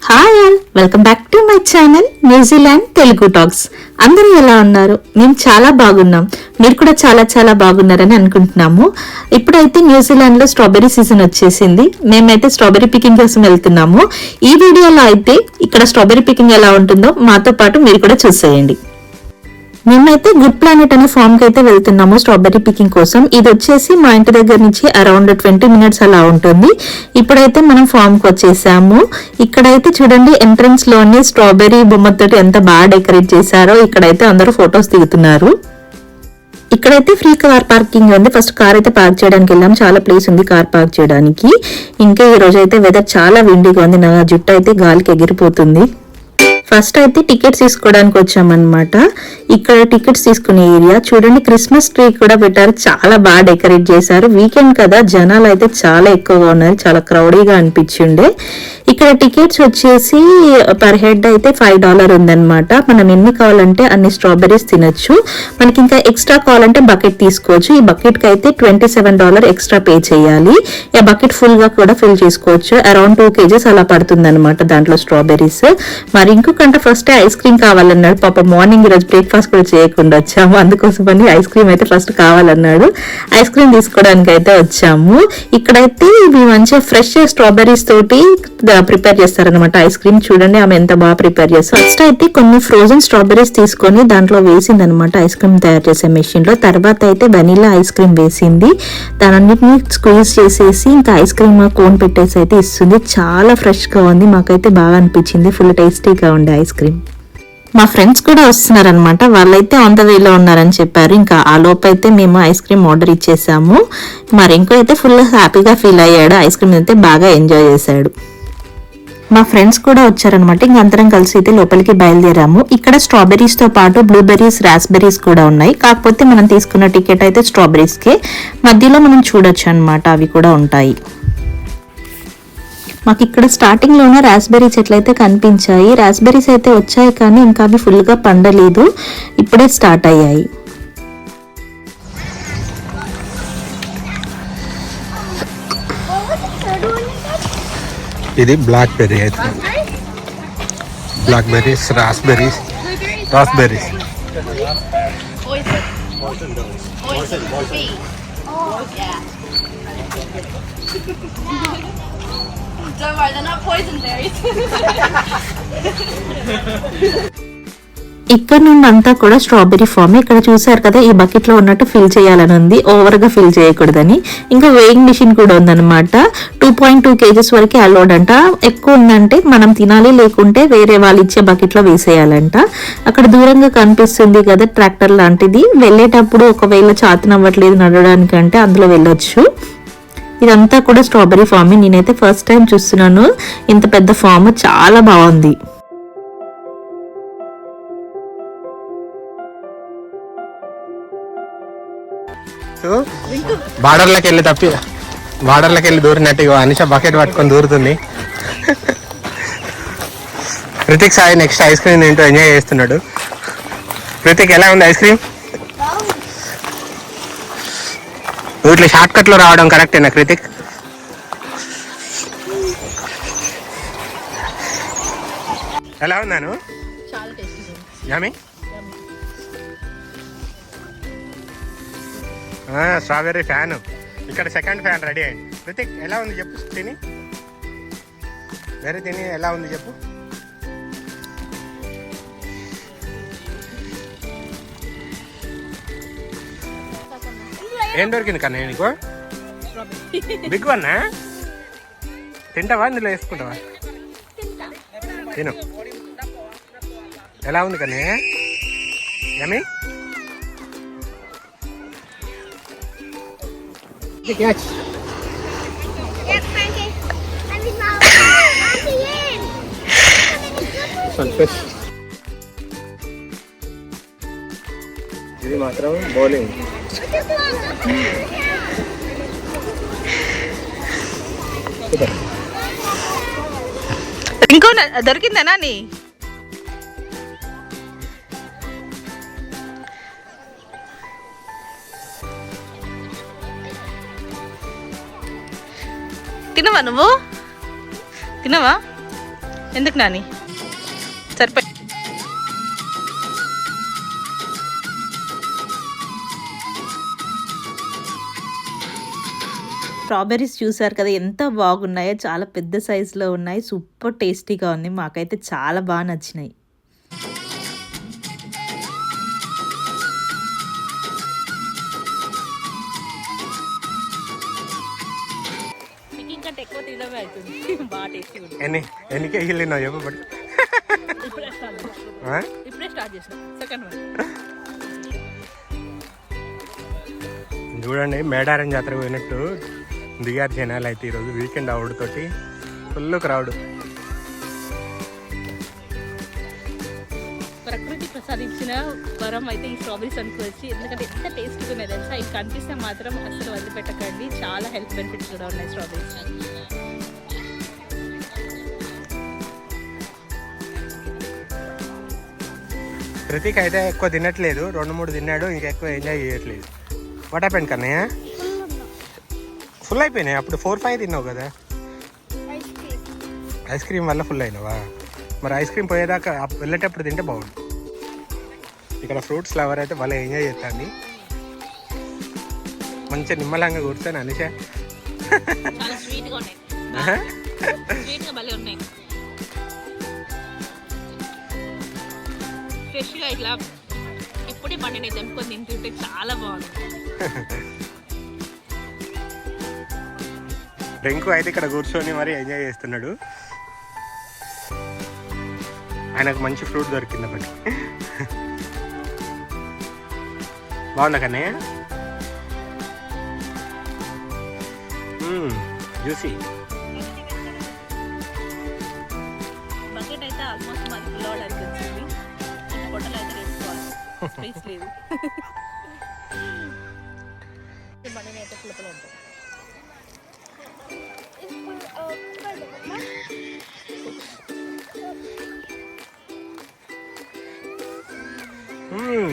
Hi all, welcome back to my channel New Zealand Telugu talks. అందరూ ఎలా ఉన్నారు? మేము చాలా బాగున్నాం. మీరు కూడా చాలా చాలా బాగున్నారని అనుకుంటున్నాము. ఇప్పుడైతే న్యూజిలాండ్ లో స్ట్రాబెర్రీ సీజన్ వచ్చేసింది. మేమైతే స్ట్రాబెర్రీ పికింగ్ కోసం వెళ్తున్నాము. ఈ వీడియోలో అయితే ఇక్కడ స్ట్రాబెర్రీ పికింగ్ ఎలా ఉంటుందో మాతో పాటు మీరు కూడా చూసేయండి. మేమైతే గుడ్ ప్లానెట్ అనే ఫామ్ కి అయితే వెళ్తున్నాము స్ట్రాబెర్రీ పికింగ్ కోసం. ఇది వచ్చేసి మా ఇంటి దగ్గర నుంచి అరౌండ్ 20 minutes అలా ఉంటుంది. ఇప్పుడైతే మనం ఫామ్ కి వచ్చేసాము. ఇక్కడైతే చూడండి, ఎంట్రన్స్ లోనే స్ట్రాబెర్రీ బొమ్మతో ఎంత బాగా డెకరేట్ చేశారో. ఇక్కడైతే అందరూ ఫొటోస్ దిగుతున్నారు. ఇక్కడైతే ఫ్రీ కార్ పార్కింగ్ ఉంది. ఫస్ట్ కార్ అయితే పార్క్ చేయడానికి వెళ్ళాం. చాలా ప్లేస్ ఉంది కార్ పార్క్ చేయడానికి. ఇంకా ఈ రోజు అయితే వెదర్ చాలా విండీగా ఉంది. నా జుట్టు అయితే గాలికి ఎగిరిపోతుంది. ఫస్ట్ అయితే టికెట్స్ తీసుకోవడానికి వచ్చామన్నమాట. ఇక్కడ టికెట్స్ తీసుకునే ఏరియా చూడండి, క్రిస్మస్ ట్రీ కూడా పెట్టారు. చాలా బాగా డెకరేట్ చేశారు. వీకెండ్ కదా, జనాలు అయితే చాలా ఎక్కువగా ఉన్నారు. చాలా క్రౌడీగా అనిపించిండే. ఇక్కడ టికెట్స్ వచ్చేసి పర్ హెడ్ అయితే $5 ఉందన్నమాట. మనం ఎన్ని కావాలంటే అన్ని స్ట్రాబెర్రీస్ తినొచ్చు. మనకి ఇంకా ఎక్స్ట్రా కావాలంటే బకెట్ తీసుకోవచ్చు. ఈ బకెట్ కి అయితే $27 ఎక్స్ట్రా పే చేయాలి. ఈ బకెట్ ఫుల్ గా కూడా ఫిల్ చేసుకోవచ్చు. అరౌండ్ 2 kgs అలా పడుతుంది అనమాట దాంట్లో స్ట్రాబెర్రీస్. మరి ఇంకొకంటే ఫస్ట్ ఐస్ క్రీమ్ కావాలన్నాడు. పాప మార్నింగ్ ఈరోజు బ్రేక్ఫాస్ట్ కూడా చేయకుండా వచ్చాము. అందుకోసమని ఐస్ క్రీమ్ అయితే ఫస్ట్ కావాలన్నాడు. ఐస్ క్రీమ్ తీసుకోవడానికి అయితే వచ్చాము. ఇక్కడైతే ఇవి మంచిగా ఫ్రెష్ స్ట్రాబెర్రీస్ తోటి ప్రిపేర్ చేస్తారనమాట ఐస్ క్రీమ్. చూడండి ఆమె ఎంత బాగా ప్రిపేర్ చేస్తారు. ఫస్ట్ అయితే కొన్ని ఫ్రోజన్ స్ట్రాబెర్రీస్ తీసుకొని దాంట్లో వేసింది అనమాట ఐస్ క్రీమ్ తయారు చేసే మెషిన్ లో. తర్వాత అయితే వెనిలా ఐస్ క్రీమ్ వేసింది. దానన్నిటిని స్క్వీజ్ చేసేసి ఇంకా ఐస్ క్రీమ్ కోన్ పెట్టేసి అయితే ఇస్తుంది. చాలా ఫ్రెష్ గా ఉంది. మాకైతే బాగా అనిపించింది. ఫుల్ టేస్టీగా ఉండే ఐస్ క్రీమ్. మా ఫ్రెండ్స్ కూడా వస్తున్నారనమాట. వాళ్ళైతే ఆన్ ద వేలో ఉన్నారని చెప్పారు. ఇంకా ఆ లోపు అయితే మేము ఐస్ క్రీమ్ ఆర్డర్ ఇచ్చేసాము. మరి ఇంకో అయితే ఫుల్ హ్యాపీగా ఫీల్ అయ్యాడు. ఐస్ క్రీమ్ అయితే బాగా ఎంజాయ్ చేశాడు. మా ఫ్రెండ్స్ కూడా వచ్చారనమాట. ఇంక అందరం కలిసి అయితే లోపలికి బయలుదేరాము. ఇక్కడ స్ట్రాబెర్రీస్ తో పాటు బ్లూబెర్రీస్, రాస్బెర్రీస్ కూడా ఉన్నాయి. కాకపోతే మనం తీసుకున్న టికెట్ అయితే స్ట్రాబెర్రీస్ కే. మధ్యలో మనం చూడొచ్చు అనమాట, అవి కూడా ఉంటాయి. మాకు ఇక్కడ స్టార్టింగ్ లోనే రాస్బెర్రీ చెట్లు అయితే కనిపించాయి. రాస్బెర్రీస్ అయితే వచ్చాయి కానీ ఇంకా అవి ఫుల్ గా పండలేదు. ఇప్పుడే స్టార్ట్ అయ్యాయి. ఇది బ్లాక్ బెర్రీ అయితే, blackberries, raspberries, raspberries. Don't worry, they're not poison berries. ఇక్కడ నుండి అంతా కూడా స్ట్రాబెర్రీ ఫామ్. ఇక్కడ చూసారు కదా, ఈ బకెట్ లో ఉన్నట్టు ఫిల్ చేయాలని ఉంది. ఓవర్ గా ఫిల్ చేయకూడదని. ఇంకా వేయింగ్ మిషన్ కూడా ఉందన్నమాట. 2.2 kgs వరకు అలౌడ్ అంట. ఎక్కువ ఉందంటే మనం తినాలి, లేకుంటే వేరే వాళ్ళు ఇచ్చే బకెట్ లో వేసేయాలంట. అక్కడ దూరంగా కనిపిస్తుంది కదా ట్రాక్టర్ లాంటిది. వెళ్ళేటప్పుడు ఒకవేళ చాతనవ్వట్లేదు నడవడానికంటే అందులో వెళ్ళొచ్చు. ఇదంతా కూడా స్ట్రాబెర్రీ ఫామ్. నేనైతే ఫస్ట్ టైం చూస్తున్నాను ఇంత పెద్ద ఫామ్. చాలా బాగుంది. బార్డర్లోకి వెళ్ళి దూరినట్టు అనిష బకెట్ పట్టుకొని దూరుతుంది. Rithik Sai next ice cream ఏంటో ఎంజాయ్ చేస్తున్నాడు. రితిక్ ఎలా ఉంది ఐస్ క్రీమ్? ఇట్లా షార్ట్ కట్ లో రావడం కరెక్టేనా కృతిక్? ఎలా ఉన్నాను? యమ్మీ. Strawberry fan. ఇక్కడ సెకండ్ ఫ్యాన్ రెడీ అయింది. రితిక్ ఎలా ఉంది చెప్పు. తిని వేరే తిని ఎలా ఉంది చెప్పు. ఏం దొరికింది కన్నా నీకు? బిగ్ వన్నా? తింటావా? ఇందులో వేసుకుంటావా? తిను. ఎలా ఉంది కన్నా? యమ్మీ. ఇది మాత్రం బౌలింగ్. ఇంకో దొరికిందేనా నీ? తినవా నువ్వు? తినవా? ఎందుకు నాని సరిపోయి. స్ట్రాబెర్రీస్ చూసారు కదా ఎంత బాగున్నాయో, చాలా పెద్ద సైజులో ఉన్నాయి, సూపర్ టేస్టీగా ఉంది, మాకైతే చాలా బాగా నచ్చినాయి. ఇంకంటే ఎక్కువ తినడమే అవుతుంది, బాగా టేస్టీ ఉంది. ఎన్ని కేజీలు తిన్నావు చెప్పు బట్ ఇప్పుడే స్టార్ట్ చేసిన సెకండ్ వన్. చూడండి మేడారం జాతర పోయినట్టు దిగారు జనాలు అయితే ఈరోజు వీకెండ్ అవుడుతోటి ఫుల్ క్రౌడ్. ప్రకృతి ప్రసాదించిన వరం అయితే ఈ స్ట్రాబెరీస్ అనుకోవచ్చు, ఎందుకంటే ఎంత టేస్ట్గా ఉన్నాయి తెలుసా. ఇవి కనిపిస్తే మాత్రం అసలు వదిలిపెట్టకండి, చాలా హెల్త్ బెనిఫిట్స్ కూడా ఉన్నాయి స్ట్రాబెరీస్. ప్రతీక్ అయితే ఎక్కువ తినట్లేదు, 2-3 తిన్నాడు, ఇంకా ఎక్కువ ఎంజాయ్ చేయట్లేదు. What happened Kannayya? ఫుల్ అయిపోయినాయి. అప్పుడు 4-5 తిన్నావు కదా, ఐస్ క్రీమ్ వల్ల ఫుల్ అయినావా? మరి ఐస్ క్రీమ్ పోయేదాకా వెళ్ళేటప్పుడు తింటే బాగుంది. ఇక్కడ ఫ్రూట్స్ ఫ్లవర్ అయితే వాళ్ళ ఎంజాయ్ చేస్తాండి, మంచిగా నిమ్మలంగా కూర్చొని అనిషా. చాలా స్వీట్గా ఉన్నాయి, స్వీట్గా భలే ఉన్నాయి. ఫ్రెష్గా ఇట్లా ఇప్పుడే పండినవి తెంపుకొని తింటుంటే చాలా బాగుంది. రింకు అయితే ఇక్కడ కూర్చొని మరి ఎంజాయ్ చేస్తున్నాడు, ఆయనకు మంచి ఫ్రూట్ దొరికింది ఒకటి. బాగుందా కన్నయ్య? జ్యూసీ. బకెట్ అయితే ఆల్మోస్ట్ మరి ఫుల్ అవడానికి వచ్చింది, చిన్న పొట్టలు అయితే వేసుకోవాలి, స్పేస్ లేదు. బండి అయితే పులపలు ఉంటాయి.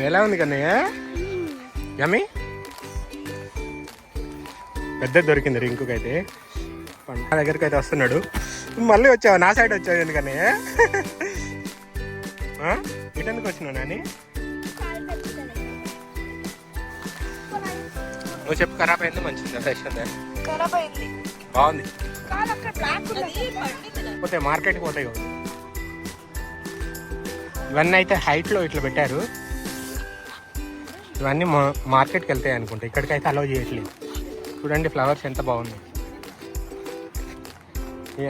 ఎలా ఉంది కన్నయ్య? యమ్మీ. పెద్ద దొరికింది రింకుకి అయితే. నా దగ్గరికి అయితే వస్తున్నాడు. మళ్ళీ వచ్చావు, నా సైడ్ వచ్చావు ఎందుకన్నయ్య? ఇటెందుకు వచ్చినావు నాని? నువ్వు చెప్పు, ఖరాబ్ అయింది మంచిదా ఫ్రెష్ ఉందా? బాగుంది. పోతే మార్కెట్కి పోతాయి కదా ఇవన్నీ. అయితే హైట్లో ఇట్లా పెట్టారు, ఇవన్నీ మార్కెట్కి వెళ్తాయి అనుకుంటా, ఇక్కడికైతే అలౌ చేయట్లేదు. చూడండి ఫ్లవర్స్ ఎంత బాగుంది,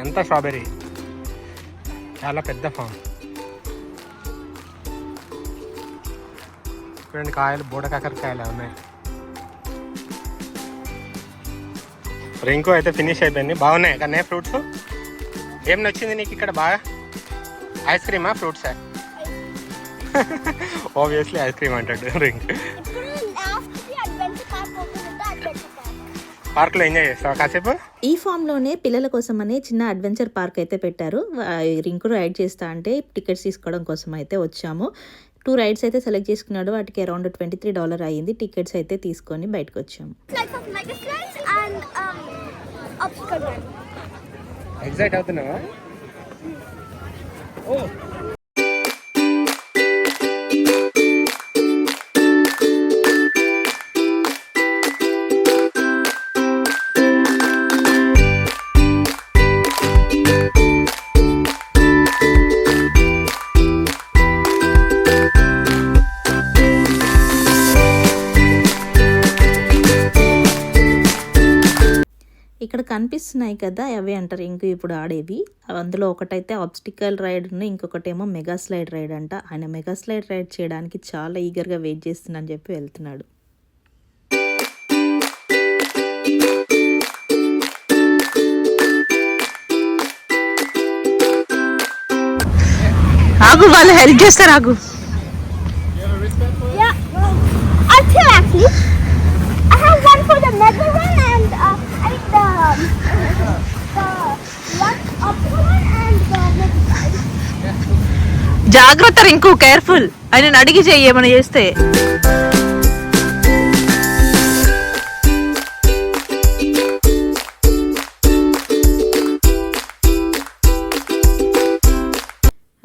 ఎంత స్ట్రాబెర్రీ, చాలా పెద్ద ఫామ్. చూడండి కాయలు బోడ కాకరకాయలు ఉన్నాయి. రింకు అయితే ఫినిష్ అయిపోయింది. బాగున్నాయి కానీ ఫ్రూట్స్. ఏం నచ్చింది నీకు ఇక్కడ బాగా? ఐస్ క్రీమా ఫ్రూట్సా? ఆబ్వియస్లీ ఐస్ క్రీమ్ అంటాడు రింక్. పార్క్లో ఎంజాయ్ చేస్తావా కాసేపు? ఈ ఫామ్లోనే పిల్లల కోసం అనే చిన్న అడ్వెంచర్ పార్క్ అయితే పెట్టారు. రింకు రైడ్ చేస్తా అంటే టికెట్స్ తీసుకోవడం కోసం అయితే వచ్చాము. 2 రైడ్స్ అయితే సెలెక్ట్ చేసుకున్నాడు, వాటికి అరౌండ్ $23 అయ్యింది. టికెట్స్ అయితే తీసుకొని బయటకు వచ్చాము. ఎగ్జైట్ అవుతున్నావా? ఓ ఇక్కడ కనిపిస్తున్నాయి కదా, అవే అంటారు ఇంక ఇప్పుడు ఆడేవి. అందులో ఒకటైతే ఆబ్స్టికల్ రైడ్, ఇంకొకటేమో మెగా స్లైడ్ రైడ్ అంట. ఆయన మెగా స్లైడ్ రైడ్ చేయడానికి చాలా ఈగర్గా వెయిట్ చేస్తున్నాను చెప్పి వెళ్తున్నాడు. ఆగు, వాళ్ళు హెల్ప్ చేస్తారు, ఆగు. జాగ్రత్త రింకు, కేర్ఫుల్. ఆయన అడిగి చెయ్యి ఏమైనా చేస్తే.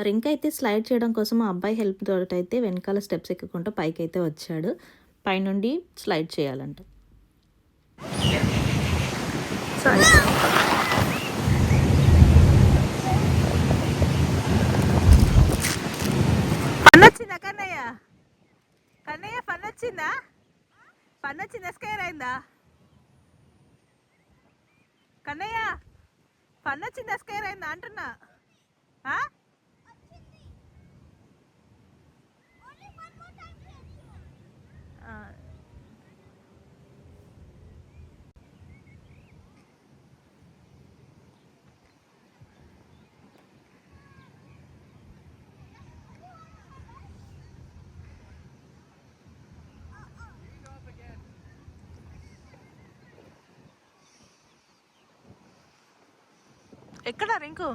రింక్ అయితే స్లైడ్ చేయడం కోసం ఆ అబ్బాయి హెల్ప్ తోటి అయితే వెనకాల స్టెప్స్ ఎక్కుకుంటూ పైకి అయితే వచ్చాడు. పైనుండి స్లైడ్ చేయాలంట. ఫన్ వచ్చిందా కన్నయ్య? కన్నయ్య ఫన్ వచ్చిందా? ఫన్ వచ్చిందా? స్కేర్ అయిందా కన్నయ్య? ఫన్ వచ్చిందా? స్కేర్ అయిందా అంటున్నా. ఎక్కడ రింకు?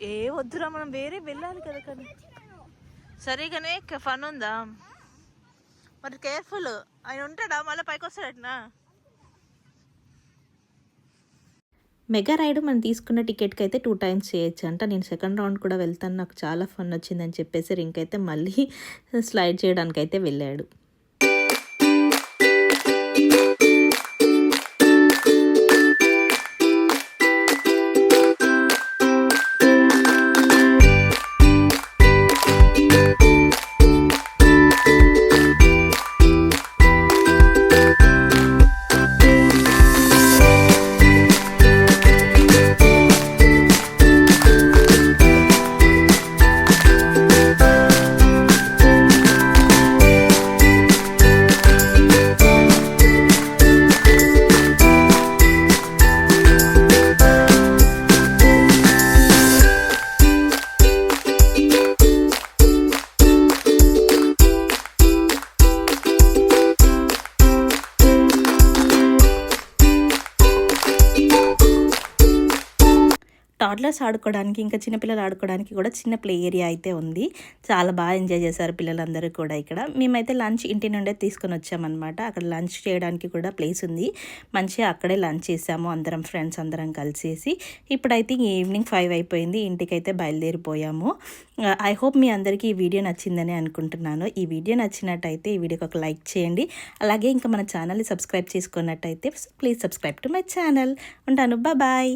ఏ వద్దురా, మనం వేరే వెళ్ళాలి కదా. కానీ సరిగానే ఫన్ ఉందా మరి? కేర్ఫుల్. ఆయన ఉంటాడా? మళ్ళీ పైకి వస్తాడటనా? మెగా రైడ్ మనం తీసుకున్న టికెట్కి అయితే 2 times చేయొచ్చు అంట. నేను సెకండ్ రౌండ్ కూడా వెళ్తాను, నాకు చాలా ఫన్ వచ్చిందని చెప్పేసి రింక్ అయితే మళ్ళీ స్లైడ్ చేయడానికి అయితే వెళ్ళాడు. టాడ్లర్స్ ఆడుకోవడానికి ఇంకా చిన్నపిల్లలు ఆడుకోవడానికి కూడా చిన్న ప్లే ఏరియా అయితే ఉంది. చాలా బాగా ఎంజాయ్ చేశారు పిల్లలందరూ కూడా. ఇక్కడ మేమైతే లంచ్ ఇంటి నుండే తీసుకొని వచ్చామన్నమాట. అక్కడ లంచ్ చేయడానికి కూడా ప్లేస్ ఉంది. మంచిగా అక్కడే లంచ్ చేసాము అందరం, ఫ్రెండ్స్ అందరం కలిసేసి. ఇప్పుడైతే ఈవినింగ్ 5 అయిపోయింది, ఇంటికైతే బయలుదేరిపోయాము. ఐ హోప్ మీ అందరికీ ఈ వీడియో నచ్చిందని అనుకుంటున్నాను. ఈ వీడియో నచ్చినట్టయితే ఈ వీడియోకి ఒక లైక్ చేయండి. అలాగే ఇంకా మన ఛానల్ని సబ్స్క్రైబ్ చేసుకున్నట్టయితే please subscribe to my channel. ఉంటాను, బాయ్.